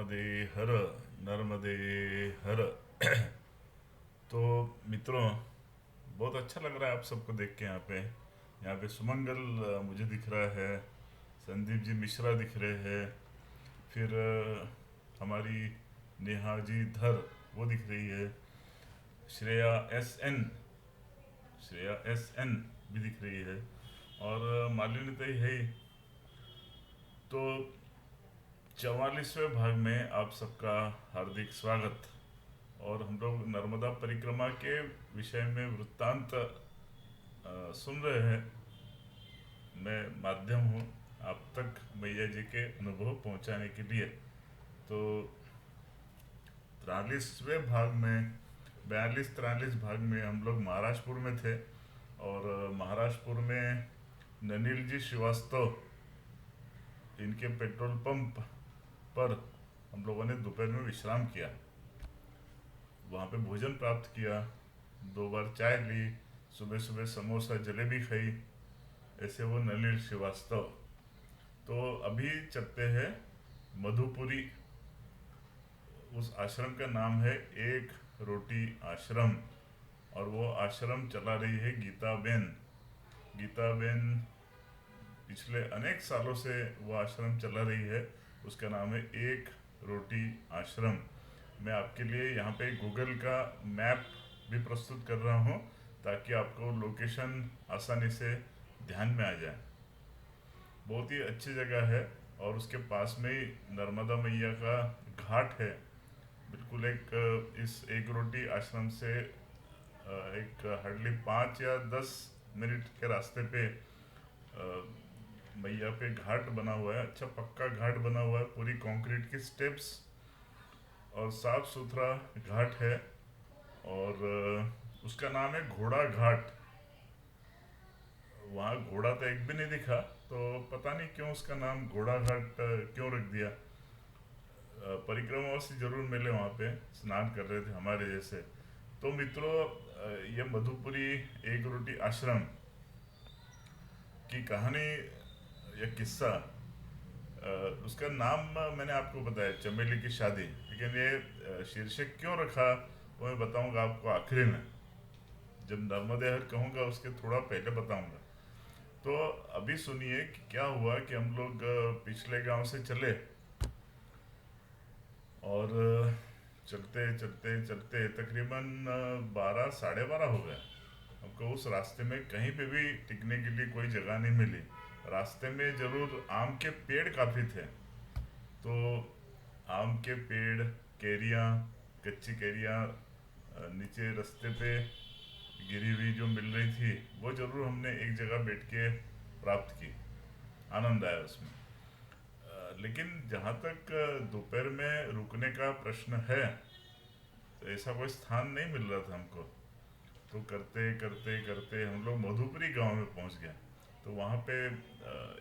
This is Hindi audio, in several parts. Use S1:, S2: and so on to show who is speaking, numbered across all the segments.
S1: नर्मदे हर, नर्मदे हर। तो मित्रों, बहुत अच्छा लग रहा है आप सबको देख के। यहाँ पे सुमंगल मुझे दिख रहा है, संदीप जी मिश्रा दिख रहे हैं, फिर हमारी नेहा जी धर वो दिख रही है, Shreya S N, Shreya S N भी दिख रही है, और मालिनी तो है ही। तो 44वें भाग में आप सबका हार्दिक स्वागत। और हम लोग नर्मदा परिक्रमा के विषय में वृत्तांत सुन रहे हैं। मैं माध्यम हूँ आप तक मैया जी के अनुभव पहुँचाने के लिए। तो 43वें भाग में, 42-43 भाग में हम लोग महाराजपुर में थे, और महाराजपुर में ननील जी श्रीवास्तव, इनके पेट्रोल पंप पर हम लोगों ने दोपहर में विश्राम किया। वहाँ पे भोजन प्राप्त किया, 2 बार चाय ली, सुबह सुबह समोसा जलेबी खाई। ऐसे वो नलिल श्रीवास्तव। तो अभी चलते हैं मधुपुरी। उस आश्रम का नाम है एक रोटी आश्रम, और वो आश्रम चला रही है गीता बेन। गीता बेन पिछले अनेक सालों से वो आश्रम चला रही है। उसका नाम है एक रोटी आश्रम। मैं आपके लिए यहाँ पे गूगल का मैप भी प्रस्तुत कर रहा हूँ, ताकि आपको लोकेशन आसानी से ध्यान में आ जाए। बहुत ही अच्छी जगह है, और उसके पास में ही नर्मदा मैया का घाट है। बिल्कुल इस एक रोटी आश्रम से एक हार्डली 5 या 10 मिनट के रास्ते पे मैया पे घाट बना हुआ है। अच्छा पक्का घाट बना हुआ है, पूरी कंक्रीट की स्टेप्स, और साफ सुथरा घाट है। और उसका नाम है घोड़ा घाट। वहाँ घोड़ा तो एक भी नहीं दिखा, तो पता नहीं क्यों उसका नाम घोड़ा घाट क्यों रख दिया। परिक्रमावासी जरूर मिले वहाँ पे, स्नान कर रहे थे हमारे जैसे। तो मित्रों, ये मधुपुरी एक रोटी आश्रम की कहानी या किस्सा, उसका नाम मैंने आपको बताया, चमेली की शादी। लेकिन ये शीर्षक क्यों रखा वो मैं बताऊंगा आपको आखिरी में। जब नर्मदे हर कहूँगा उसके थोड़ा पहले बताऊंगा। तो अभी सुनिए कि क्या हुआ कि हम लोग पिछले गांव से चले, और चलते चलते चलते तकरीबन 12 साढ़े 12 हो गए। हमको उस रास्ते में कहीं पे भी टिकने के लिए कोई जगह नहीं मिली। रास्ते में जरूर आम के पेड़ काफ़ी थे, तो आम के पेड़, कैरियाँ, कच्ची कैरियाँ नीचे रास्ते पे गिरी हुई जो मिल रही थी, वो जरूर हमने एक जगह बैठ के प्राप्त की। आनंद आया उसमें। लेकिन जहाँ तक दोपहर में रुकने का प्रश्न है, तो ऐसा कोई स्थान नहीं मिल रहा था हमको। तो करते करते करते हम लोग मधुपुरी गांव में पहुंच गए। तो वहाँ पे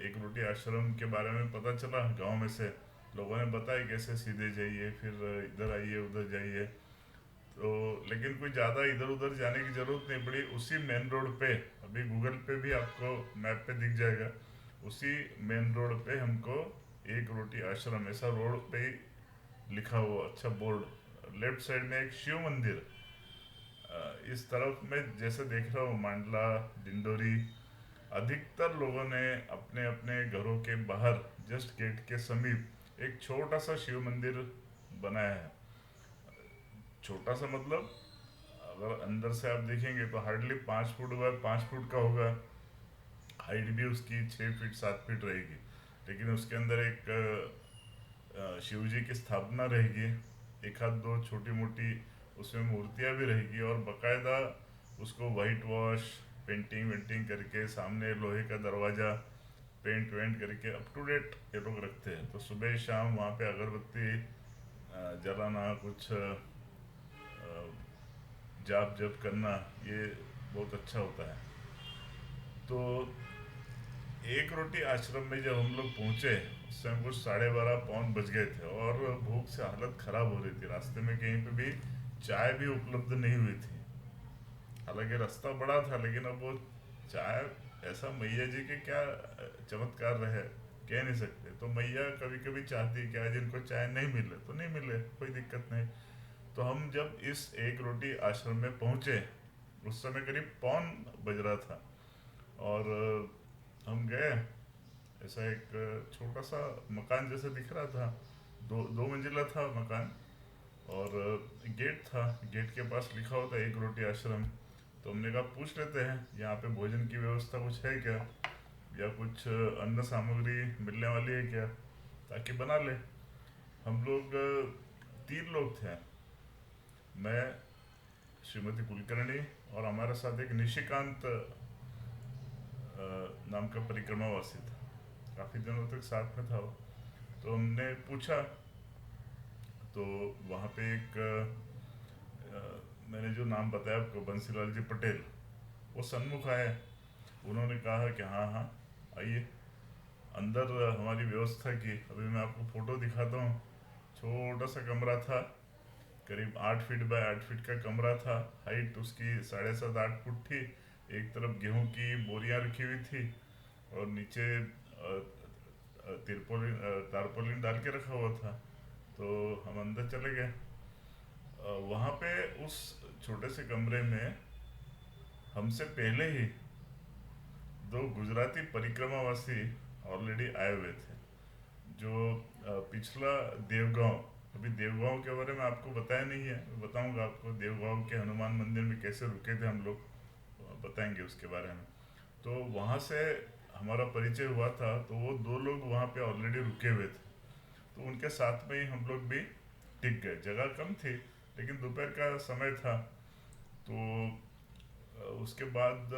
S1: एक रोटी आश्रम के बारे में पता चला। गांव में से लोगों ने बताया कैसे सीधे जाइए, फिर इधर आइए, उधर जाइए। तो लेकिन कोई ज़्यादा इधर उधर जाने की ज़रूरत नहीं पड़ी। उसी मेन रोड पे, अभी गूगल पे भी आपको मैप पे दिख जाएगा, उसी मेन रोड पे हमको एक रोटी आश्रम, ऐसा रोड पे ही लिखा हुआ अच्छा बोर्ड, लेफ्ट साइड में एक शिव मंदिर, इस तरफ में जैसे देख रहा हूँ मांडला, डिंडोरी। अधिकतर लोगों ने अपने अपने घरों के बाहर जस्ट गेट के समीप एक छोटा सा शिव मंदिर बनाया है। छोटा सा मतलब, अगर अंदर से आप देखेंगे तो हार्डली 5 फुट बाय 5 फुट का होगा। हाइट भी उसकी 6 फीट 7 फीट रहेगी। लेकिन उसके अंदर एक शिव जी की स्थापना रहेगी, एक आध दो छोटी मोटी उसमें मूर्तियाँ भी रहेगी, और बकायदा उसको वाइट वॉश, पेंटिंग वेंटिंग करके, सामने लोहे का दरवाज़ा पेंट वेंट करके अप टू डेट ये लोग रखते हैं। तो सुबह शाम वहाँ पे अगरबत्ती जलाना, कुछ जाप जप करना, ये बहुत अच्छा होता है। तो एक रोटी आश्रम में जब हम लोग पहुँचे, उस समय कुछ 12:30 बज गए थे, और भूख से हालत ख़राब हो रही थी। रास्ते में कहीं पे भी चाय भी उपलब्ध नहीं हुई थी। हालांकि रास्ता बड़ा था, लेकिन अब वो चाय, ऐसा मैया जी के क्या चमत्कार रहे, कह नहीं सकते। तो मैया कभी कभी चाहती है कि आज इनको चाय नहीं मिले तो नहीं मिले, कोई दिक्कत नहीं। तो हम जब इस एक रोटी आश्रम में पहुंचे, उस समय करीब पौन बज रहा था, और हम गए। ऐसा एक छोटा सा मकान जैसा दिख रहा था, दो दो मंजिला था मकान, और गेट था, गेट के पास लिखा होता एक रोटी आश्रम। तो हमने कहा पूछ लेते हैं यहाँ पे भोजन की व्यवस्था कुछ है क्या, या कुछ अन्न सामग्री मिलने वाली है क्या, ताकि बना ले। हम लोग 3 लोग थे, मैं, श्रीमती कुलकर्णी, और हमारे साथ एक निशिकांत नाम का परिक्रमावासी था, काफ़ी दिनों तक साथ में था वो। तो हमने पूछा, तो वहाँ पे एक मैंने जो नाम बताया आपको, बंसीलाल जी पटेल, वो सन्मुख आए। उन्होंने कहा कि हाँ हाँ आइए। अंदर हमारी व्यवस्था की, अभी मैं आपको फ़ोटो दिखाता हूँ। छोटा सा कमरा था, करीब 8 फीट बाय 8 फीट का कमरा था। हाइट उसकी 7.5-8 फुट थी। एक तरफ गेहूं की बोरियां रखी हुई थी, और नीचे तिरपोलिन तारपोलिन डाल के रखा हुआ था। तो हम अंदर चले गए। वहाँ पे उस छोटे से कमरे में हमसे पहले ही 2 गुजराती परिक्रमावासी ऑलरेडी आए हुए थे। जो पिछला देवगांव, अभी देवगांव के बारे में आपको बताया नहीं है, मैं बताऊंगा आपको। देवगांव के हनुमान मंदिर में कैसे रुके थे हम लोग, बताएंगे उसके बारे में। तो वहाँ से हमारा परिचय हुआ था, तो वो 2 लोग वहाँ पे ऑलरेडी रुके हुए थे। तो उनके साथ में ही हम लोग भी टिक गए। जगह कम थी, लेकिन दोपहर का समय था। तो उसके बाद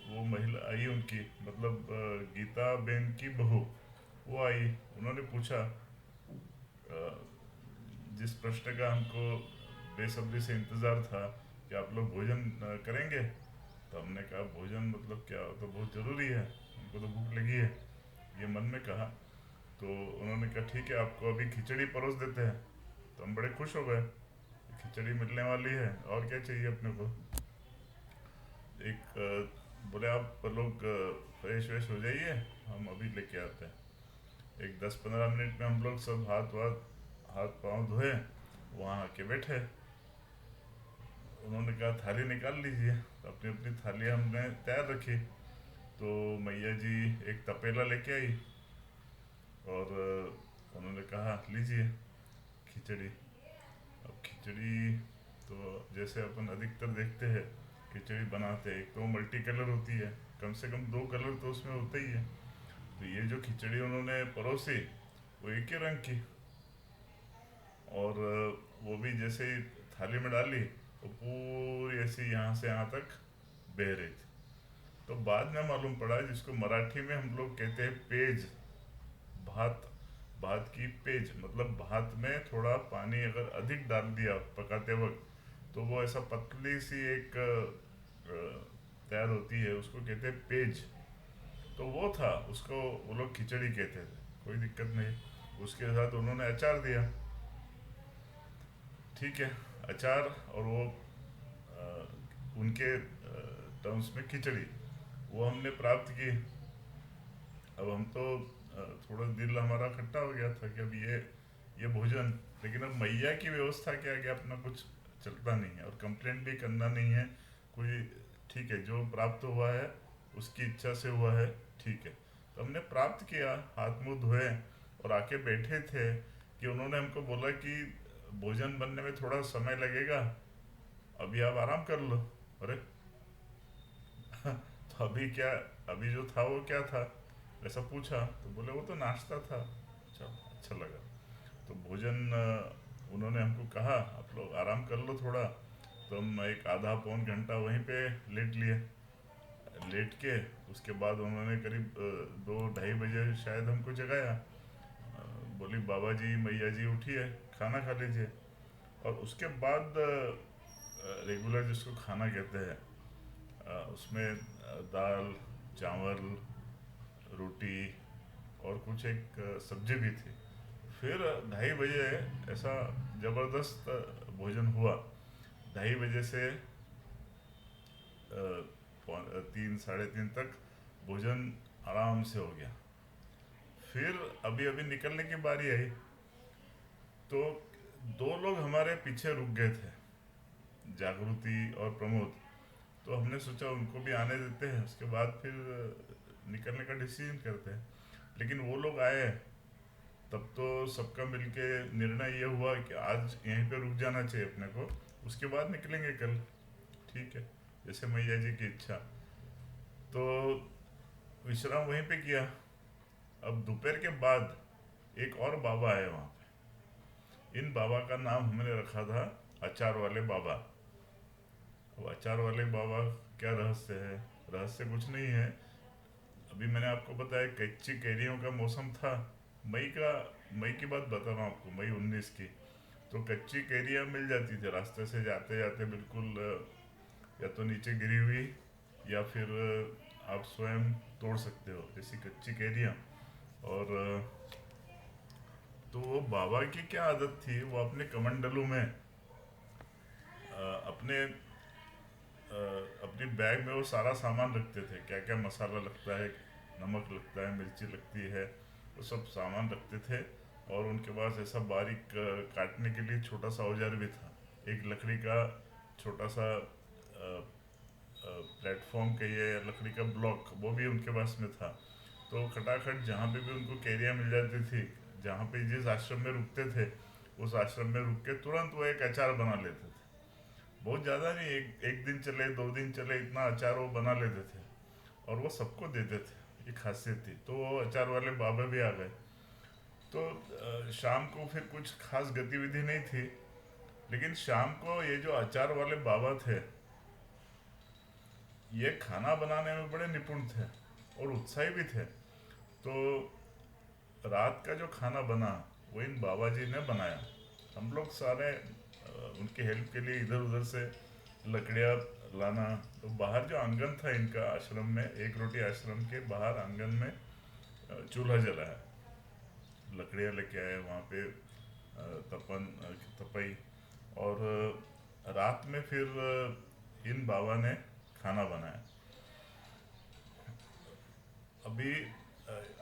S1: वो महिला आई उनकी, मतलब गीता बेन की बहू, वो आई। उन्होंने पूछा अ, जिस प्रश्न का हमको बेसब्री से इंतज़ार था कि आप लोग भोजन करेंगे। तो हमने कहा भोजन मतलब क्या, तो बहुत ज़रूरी है, हमको तो भूख लगी है, ये मन में कहा। तो उन्होंने कहा ठीक है, आपको अभी खिचड़ी परोस देते हैं। तो हम बड़े खुश हो गए, खिचड़ी मिलने वाली है, और क्या चाहिए अपने को। एक बोले आप लोग फ्रेश व्रेश हो जाइए, हम अभी लेके आते हैं। एक 10-15 मिनट में हम लोग सब हाथ पाँव धोए, वहाँ आके बैठे। उन्होंने कहा थाली निकाल लीजिए। तो अपनी अपनी थाली हमने तैयार रखी। तो मैया जी एक तपेला लेके आई, और उन्होंने कहा लीजिए खिचड़ी। अब खिचड़ी तो जैसे अपन अधिकतर देखते हैं खिचड़ी बनाते हैं, एक तो मल्टी कलर होती है, कम से कम 2 कलर तो उसमें होते ही है। तो ये जो खिचड़ी उन्होंने परोसी, वो एक ही रंग की, और वो भी जैसे ही थाली में डाली, वो पूरी ऐसी यहाँ से यहाँ तक बह रही थी। तो बाद में मालूम पड़ा, जिसको मराठी में हम लोग कहते हैं पेज, भात, भात की पेज, मतलब भात में थोड़ा पानी अगर अधिक डाल दिया पकाते वक्त, तो वो ऐसा पतली सी एक तैयार होती है, उसको कहते हैं पेज। तो वो था, उसको वो लोग खिचड़ी कहते थे, कोई दिक्कत नहीं। उसके साथ उन्होंने अचार दिया, ठीक है, अचार, और वो उनके टर्म्स में खिचड़ी, वो हमने प्राप्त की। अब हम तो थोड़ा दिल हमारा खट्टा हो गया था कि अब ये भोजन, लेकिन अब मैया की व्यवस्था के आगे अपना कुछ चलता नहीं है, और कंप्लेंट भी करना नहीं है कोई। ठीक है, जो प्राप्त हुआ है उसकी इच्छा से हुआ है, ठीक है। तो हमने प्राप्त किया, हाथ मुंह धोए, और आके बैठे थे कि उन्होंने हमको बोला कि भोजन बनने में थोड़ा समय लगेगा, अभी आप आराम कर लो। अरे तो अभी क्या, अभी जो था वो क्या था, ऐसा पूछा। तो बोले वो तो नाश्ता था। अच्छा, अच्छा लगा। तो भोजन उन्होंने हमको कहा आप लोग आराम कर लो थोड़ा। तो हम एक आधा पौन घंटा वहीं पे लेट लिए। लेट के उसके बाद उन्होंने करीब 2-2:30 बजे शायद हमको जगाया। बोली बाबा जी मैया जी उठिए, खाना खा लीजिए। और उसके बाद रेगुलर जिसको खाना कहते हैं, उसमें दाल, चावल, रोटी, और कुछ एक सब्जी भी थी। फिर 2:30 बजे ऐसा ज़बरदस्त भोजन हुआ। 2:30 बजे से 3 साढ़े 3 तक भोजन आराम से हो गया। फिर अभी अभी निकलने की बारी आई, तो दो लोग हमारे पीछे रुक गए थे, जागृति और प्रमोद। तो हमने सोचा उनको भी आने देते हैं, उसके बाद फिर निकलने का डिसीजन करते हैं। लेकिन वो लोग आए, तब तो सबका मिलके निर्णय ये हुआ कि आज यहीं पे रुक जाना चाहिए अपने को, उसके बाद निकलेंगे कल। ठीक है, जैसे मैया जी की इच्छा। तो विश्राम वहीं पे किया। अब दोपहर के बाद एक और बाबा आए वहाँ पे। इन बाबा का नाम हमने रखा था अचार वाले बाबा। अब अचार वाले बाबा, क्या रहस्य है? रहस्य कुछ नहीं है। अभी मैंने आपको बताया कच्ची कैरियों का मौसम था, मई की बात बता रहा हूँ आपको, मई 19 की। तो कच्ची कैरियाँ मिल जाती थी रास्ते से जाते जाते, बिल्कुल या तो नीचे गिरी हुई या फिर आप स्वयं तोड़ सकते हो, ऐसी कच्ची कैरियाँ। और तो वो बाबा की क्या आदत थी, वो अपने कमंडलू में अपने अपनी बैग में वो सारा सामान रखते थे, क्या क्या मसाला लगता है, नमक लगता है, मिर्ची लगती है, वो सब सामान रखते थे। और उनके पास ऐसा बारीक काटने के लिए छोटा सा औजार भी था, एक लकड़ी का छोटा सा प्लेटफॉर्म कहिए या लकड़ी का ब्लॉक, वो भी उनके पास में था। तो खटाखट जहाँ पे भी उनको कैरियाँ मिल जाती थी, जहाँ पे जिस आश्रम में रुकते थे, उस आश्रम में रुक के तुरंत वो एक अचार बना लेते थे। बहुत ज़्यादा नहीं, एक दिन चले, 2 दिन चले, इतना अचार वो बना लेते थे और वो सबको देते थे। ये खासियत थी। तो वो अचार वाले बाबा भी आ गए। तो शाम को फिर कुछ खास गतिविधि नहीं थी, लेकिन शाम को ये जो अचार वाले बाबा थे, ये खाना बनाने में बड़े निपुण थे और उत्साही भी थे। तो रात का जो खाना बना वो इन बाबा जी ने बनाया। हम लोग सारे उनकी हेल्प के लिए इधर उधर से लकड़ियाँ लाना। तो बाहर जो आंगन था इनका आश्रम में, एक रोटी आश्रम के बाहर आंगन में चूल्हा जला है, लकड़ियाँ लेके आए वहाँ पे, तपई। और रात में फिर इन बाबा ने खाना बनाया। अभी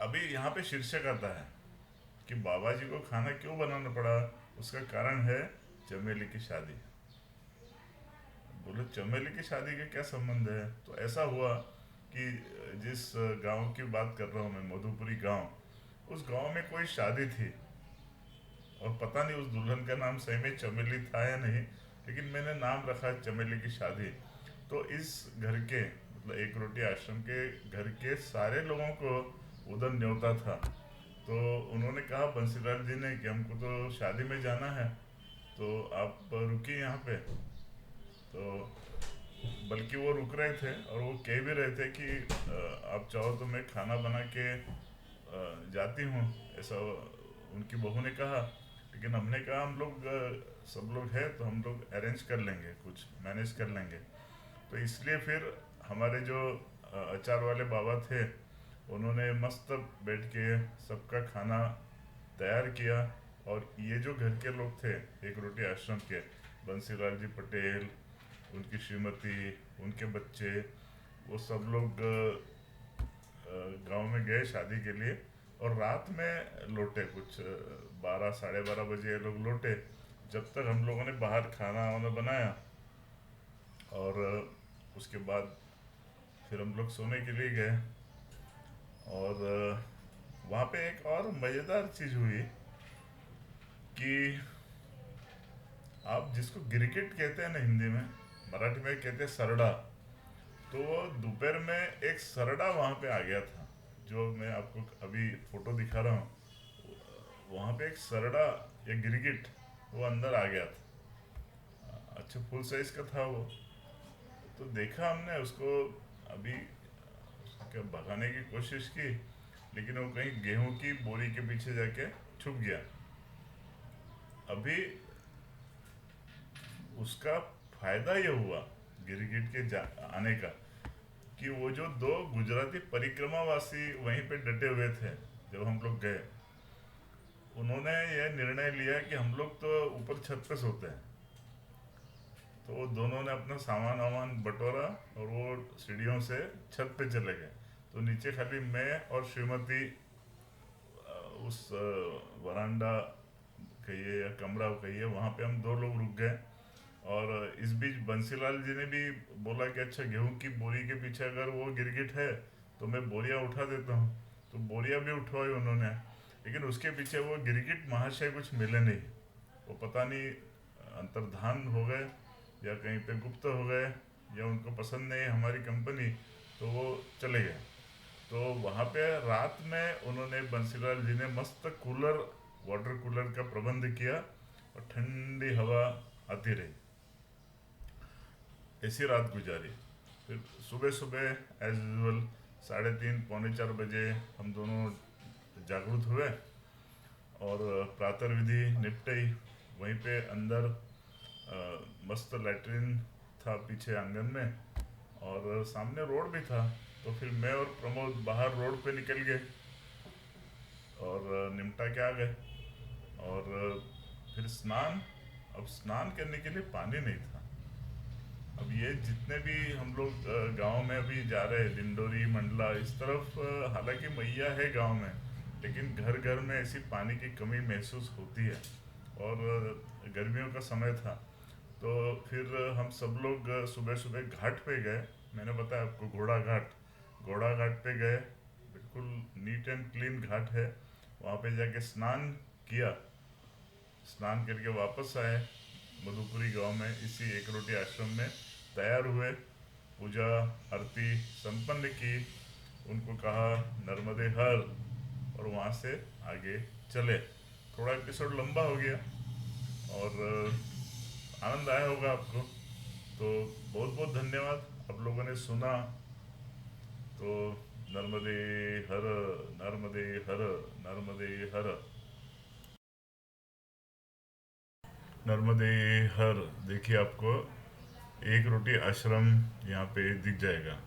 S1: अभी यहाँ पे शीर्षक आता है कि बाबा जी को खाना क्यों बनाना पड़ा। उसका कारण है चमेली की शादी। बोले चमेली की शादी का क्या संबंध है? तो ऐसा हुआ कि जिस गांव की बात कर रहा हूँ मैं, मधुपुरी गांव, उस गांव में कोई शादी थी और पता नहीं उस दुल्हन का नाम सही में चमेली था या नहीं, लेकिन मैंने नाम रखा चमेली की शादी। तो इस घर के, मतलब एक रोटी आश्रम के घर के सारे लोगों को उधर न्योता था। तो उन्होंने कहा बंसीलाल जी ने कि हमको तो शादी में जाना है, तो आप रुकिए यहाँ पे। तो बल्कि वो रुक रहे थे और वो कह भी रहे थे कि आप चाहो तो मैं खाना बना के जाती हूँ, ऐसा उनकी बहू ने कहा। लेकिन हमने कहा हम लोग सब लोग हैं तो हम लोग अरेंज कर लेंगे, कुछ मैनेज कर लेंगे। तो इसलिए फिर हमारे जो अचार वाले बाबा थे, उन्होंने मस्त बैठ के सबका खाना तैयार किया। और ये जो घर के लोग थे, एक रोटी आश्रम के, बंसीलाल जी पटेल, उनकी श्रीमती, उनके बच्चे, वो सब लोग गांव में गए शादी के लिए। और रात में लौटे, कुछ 12 12:30 बजे ये लोग लौटे। जब तक हम लोगों ने बाहर खाना वाना बनाया और उसके बाद फिर हम लोग सोने के लिए गए। और वहाँ पे एक और मज़ेदार चीज़ हुई कि आप जिसको गिरगिट कहते हैं ना हिंदी में, मराठी में कहते हैं सरडा। तो वो दोपहर में एक सरडा वहाँ पे आ गया था, जो मैं आपको अभी फोटो दिखा रहा हूँ। वहाँ पे एक सरडा या गिरगिट वो अंदर आ गया था। अच्छा फुल साइज का था वो। तो देखा हमने उसको, अभी उसको भगाने की कोशिश की, लेकिन वो कहीं गेहूं की बोरी के पीछे जाके छुप गया। अभी उसका फायदा ये हुआ गिरगिट के आने का कि वो जो दो गुजराती परिक्रमावासी वहीं पे डटे हुए थे जब हम लोग गए, उन्होंने ये निर्णय लिया कि हम लोग तो ऊपर छत पे सोते हैं। तो वो दोनों ने अपना सामान वामान बटोरा और वो सीढ़ियों से छत पे चले गए। तो नीचे खाली मैं और श्रीमती उस वरांडा कहिए या कमरा कहिए, वहाँ पे हम 2 लोग रुक गए। और इस बीच बंसीलाल जी ने भी बोला कि अच्छा, गेहूं की बोरी के पीछे अगर वो गिरगिट है तो मैं बोरियां उठा देता हूँ। तो बोरियां भी उठवाई उन्होंने, लेकिन उसके पीछे वो गिरगिट महाशय कुछ मिले नहीं। वो पता नहीं अंतर्धान हो गए या कहीं पे गुप्त हो गए, या उनको पसंद नहीं हमारी कंपनी, तो वो चले गए। तो वहाँ पे रात में उन्होंने, बंसीलाल जी ने मस्त कूलर, वाटर कूलर का प्रबंध किया और ठंडी हवा आती रही। ऐसी रात गुजारी। फिर सुबह सुबह एज यूजल 3:30 4:45 हम दोनों जागृत हुए और प्रातः विधि निपटाई। वहीं पे अंदर मस्त लैट्रिन था पीछे आंगन में, और सामने रोड भी था। तो फिर मैं और प्रमोद बाहर रोड पे निकल गए और निमटा के आ गए। और फिर स्नान, अब स्नान करने के लिए पानी नहीं था। अब ये जितने भी हम लोग गांव में अभी जा रहे हैं, डिंडोरी मंडला इस तरफ, हालांकि मैया है गांव में, लेकिन घर घर में ऐसी पानी की कमी महसूस होती है। और गर्मियों का समय था, तो फिर हम सब लोग सुबह सुबह घाट पे गए। मैंने बताया आपको, घोड़ा घाट पे गए। बिल्कुल नीट एंड क्लीन घाट है। वहाँ पे जाके स्नान किया। स्नान करके वापस आए मधुपुरी गांव में, इसी एक रोटी आश्रम में तैयार हुए। पूजा आरती संपन्न की, उनको कहा नर्मदे हर, और वहाँ से आगे चले। थोड़ा एपिसोड लंबा हो गया और आनंद आया होगा आपको। तो बहुत बहुत धन्यवाद, आप लोगों ने सुना। तो नर्मदे हर, नर्मदे हर, नर्मदे हर, नर्मदे हर। देखिए आपको एक रोटी आश्रम यहाँ पे दिख जाएगा।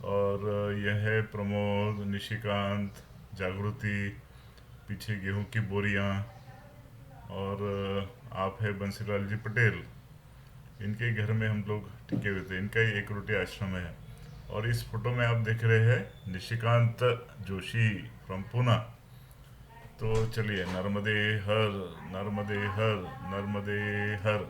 S1: और यह है प्रमोद, निशिकांत, जागृति, पीछे गेहूं की बोरियां, और आप है बंसीलाल जी पटेल। इनके घर में हम लोग टिके हुए थे। इनका ही एक रोटी आश्रम है। और इस फोटो में आप देख रहे हैं निशिकांत जोशी फ्रॉम पूना। तो चलिए, नर्मदे हर, नर्मदे हर, नर्मदे हर।